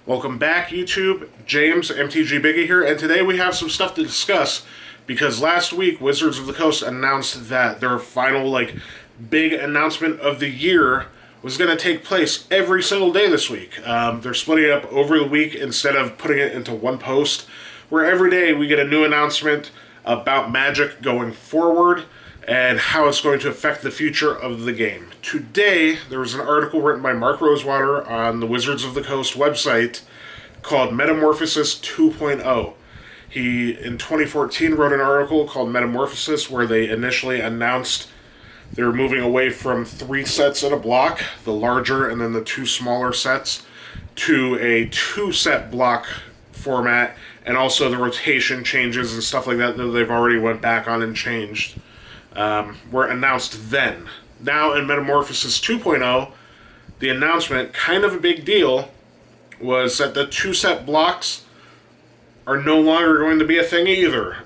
Welcome back, YouTube. James, MTG Biggie here, and today we have some stuff to discuss because last week Wizards of the Coast announced that their final, big announcement of the year was going to take place every single day this week. They're splitting it up over the week instead of putting it into one post, where every day we get a new announcement about Magic going forward and how it's going to affect the future of the game. Today, there was an article written by Mark Rosewater on the Wizards of the Coast website called Metamorphosis 2.0. He, in 2014, wrote an article called Metamorphosis where they initially announced they were moving away from 3 sets in a block, the larger and then the 2 smaller sets, to a 2-set block format, and also the rotation changes and stuff like that that they've already went back on and changed. Were announced then. Now in Metamorphosis 2.0, the announcement, kind of a big deal, was that the 2-set blocks are no longer going to be a thing either.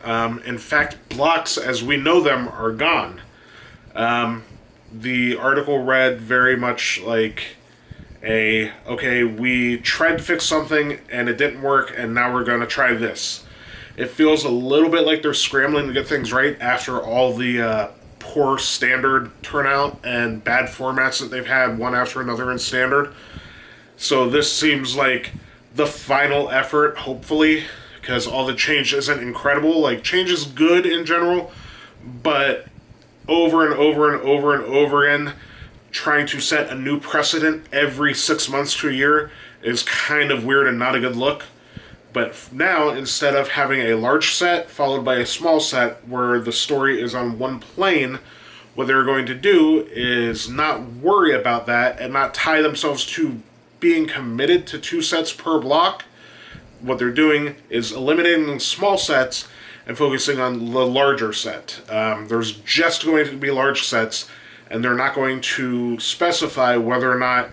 In fact, blocks as we know them are gone. The article read very much like okay, we tried to fix something and it didn't work and now we're going to try this. It feels a little bit like they're scrambling to get things right after all the poor standard turnout and bad formats that they've had one after another in standard. So this seems like the final effort, hopefully, because all the change isn't incredible. Change is good in general, but over and over and over and over again, trying to set a new precedent every 6 months to a year is kind of weird and not a good look. But now, instead of having a large set followed by a small set where the story is on one plane, what they're going to do is not worry about that and not tie themselves to being committed to 2 sets per block. What they're doing is eliminating the small sets and focusing on the larger set. There's just going to be large sets, and they're not going to specify whether or not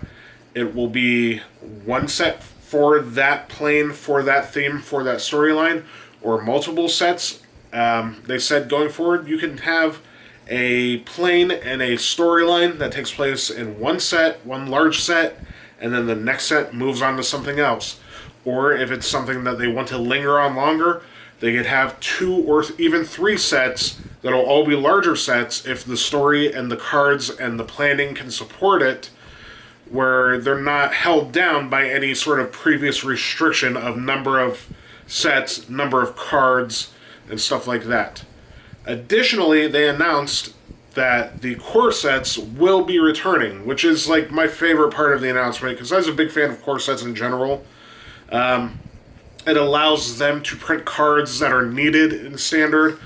it will be one set for that plane, for that theme, for that storyline, or multiple sets. They said going forward, you can have a plane and a storyline that takes place in one set, one large set, and then the next set moves on to something else. Or if it's something that they want to linger on longer, they could have 2 or even 3 sets that'll all be larger sets if the story and the cards and the planning can support it, where they're not held down by any sort of previous restriction of number of sets, number of cards, and stuff like that. Additionally, they announced that the core sets will be returning, which is my favorite part of the announcement, because I was a big fan of core sets in general. It allows them to print cards that are needed in Standard.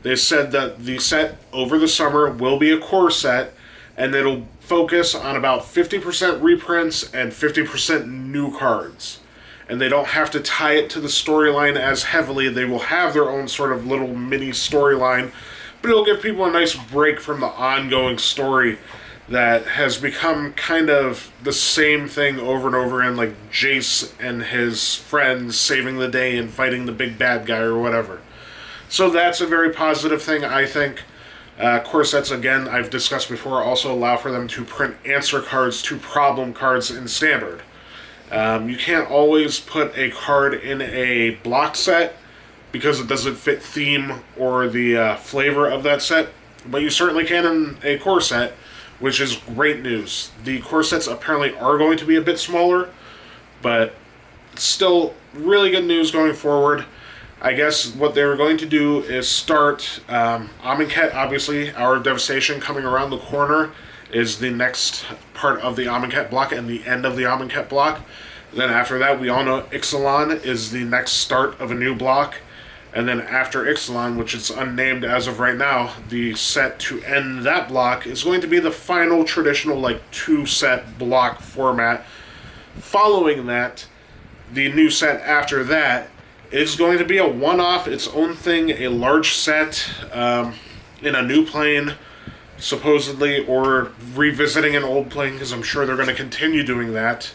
They said that the set over the summer will be a core set, and it'll focus on about 50% reprints and 50% new cards. And they don't have to tie it to the storyline as heavily. They will have their own sort of little mini storyline, but it'll give people a nice break from the ongoing story that has become kind of the same thing over and over again, like Jace and his friends saving the day and fighting the big bad guy or whatever. So that's a very positive thing, I think. Core sets, again, I've discussed before, also allow for them to print answer cards to problem cards in Standard. You can't always put a card in a block set because it doesn't fit theme or the flavor of that set, but you certainly can in a core set, which is great news. The core sets apparently are going to be a bit smaller, but still really good news going forward. I guess what they were going to do is start Amonkhet, obviously. Hour of Devastation coming around the corner is the next part of the Amonkhet block and the end of the Amonkhet block. Then after that, we all know Ixalan is the next start of a new block. And then after Ixalan, which is unnamed as of right now, the set to end that block is going to be the final traditional 2-set block format. Following that, the new set after that is going to be a one-off, its own thing, a large set in a new plane, supposedly, or revisiting an old plane, because I'm sure they're going to continue doing that.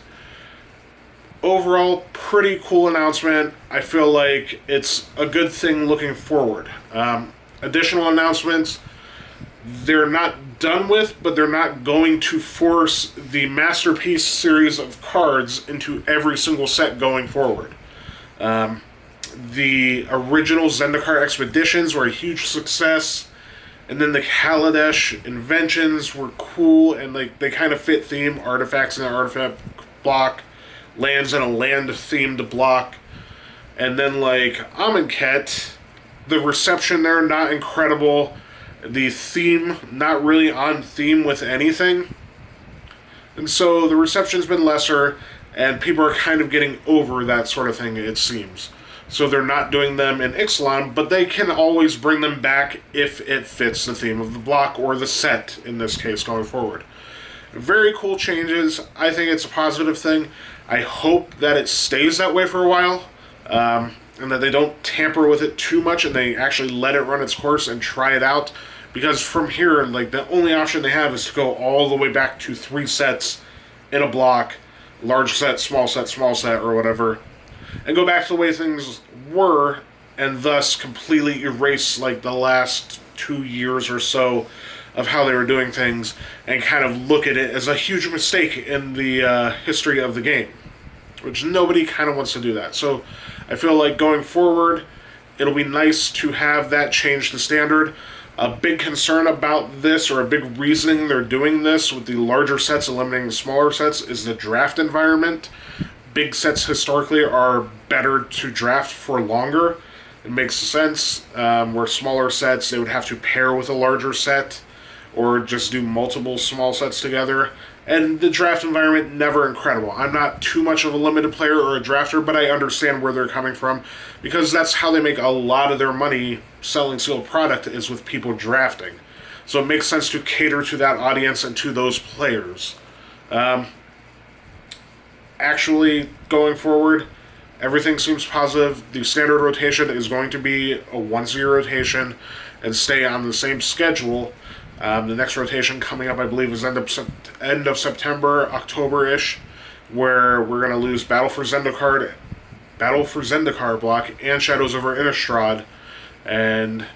Overall, pretty cool announcement. I feel like it's a good thing looking forward. Additional announcements, they're not done with, but they're not going to force the Masterpiece series of cards into every single set going forward. The original Zendikar Expeditions were a huge success, and then the Kaladesh Inventions were cool, and like they kind of fit theme, artifacts in an artifact block, lands in a land-themed block, and then like Amonkhet, the reception there, not incredible. The theme, not really on theme with anything. And so the reception's been lesser, and people are kind of getting over that sort of thing, it seems. So they're not doing them in Ixalan, but they can always bring them back if it fits the theme of the block, or the set, in this case, going forward. Very cool changes. I think it's a positive thing. I hope that it stays that way for a while. And that they don't tamper with it too much, and they actually let it run its course and try it out. Because from here, like, the only option they have is to go all the way back to 3 sets in a block, large set, small set, or whatever, and go back to the way things were, and thus completely erase, like, the last 2 years or so of how they were doing things, and kind of look at it as a huge mistake in the history of the game. Which nobody kind of wants to do that. So I feel like going forward, it'll be nice to have that change the standard. A big concern about this, or a big reasoning they're doing this with the larger sets eliminating the smaller sets, is the draft environment. Big sets historically are better to draft for longer. It makes sense. Where smaller sets, they would have to pair with a larger set, or just do multiple small sets together. And the draft environment, never incredible. I'm not too much of a limited player or a drafter, but I understand where they're coming from, because that's how they make a lot of their money selling sealed product, is with people drafting. So it makes sense to cater to that audience and to those players. Actually, going forward, everything seems positive. The standard rotation is going to be a once-a-year rotation and stay on the same schedule. The next rotation coming up, I believe, is end of September, October-ish, where we're going to lose Battle for Zendikar block and Shadows over Innistrad, and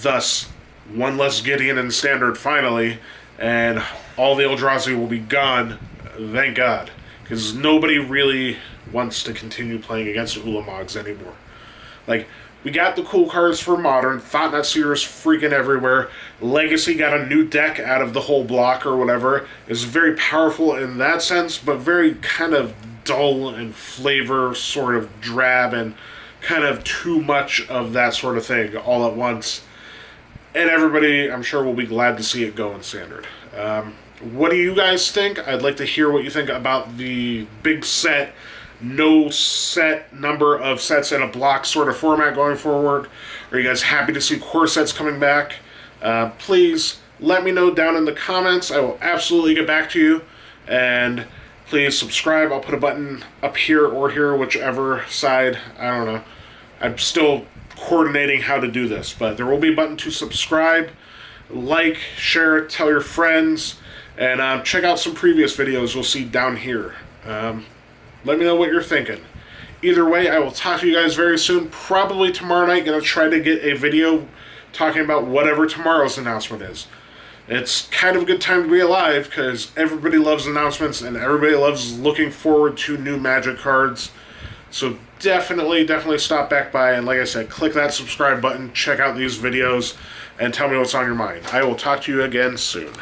thus one less Gideon in Standard finally, and all the Eldrazi will be gone, thank God, because nobody really wants to continue playing against Ulamogs anymore. Like, we got the cool cards for Modern. Thought-Knot Seer is freaking everywhere. Legacy got a new deck out of the whole block or whatever. It's very powerful in that sense, but very kind of dull and flavor sort of drab, and kind of too much of that sort of thing all at once. And everybody, I'm sure, will be glad to see it go in Standard. What do you guys think? I'd like to hear what you think about the big set, no set number of sets in a block sort of format going forward. Are you guys happy to see core sets coming back? Please let me know down in the comments. I will absolutely get back to you. And please subscribe. I'll put a button up here or here, whichever side. I don't know. I'm still coordinating how to do this, but there will be a button to subscribe, like, share, tell your friends, and check out some previous videos you'll see down here. Let me know what you're thinking. Either way, I will talk to you guys very soon. Probably tomorrow night. Going to try to get a video talking about whatever tomorrow's announcement is. It's kind of a good time to be alive, because everybody loves announcements and everybody loves looking forward to new Magic cards. So definitely stop back by, and like I said, click that subscribe button, check out these videos, and tell me what's on your mind. I will talk to you again soon.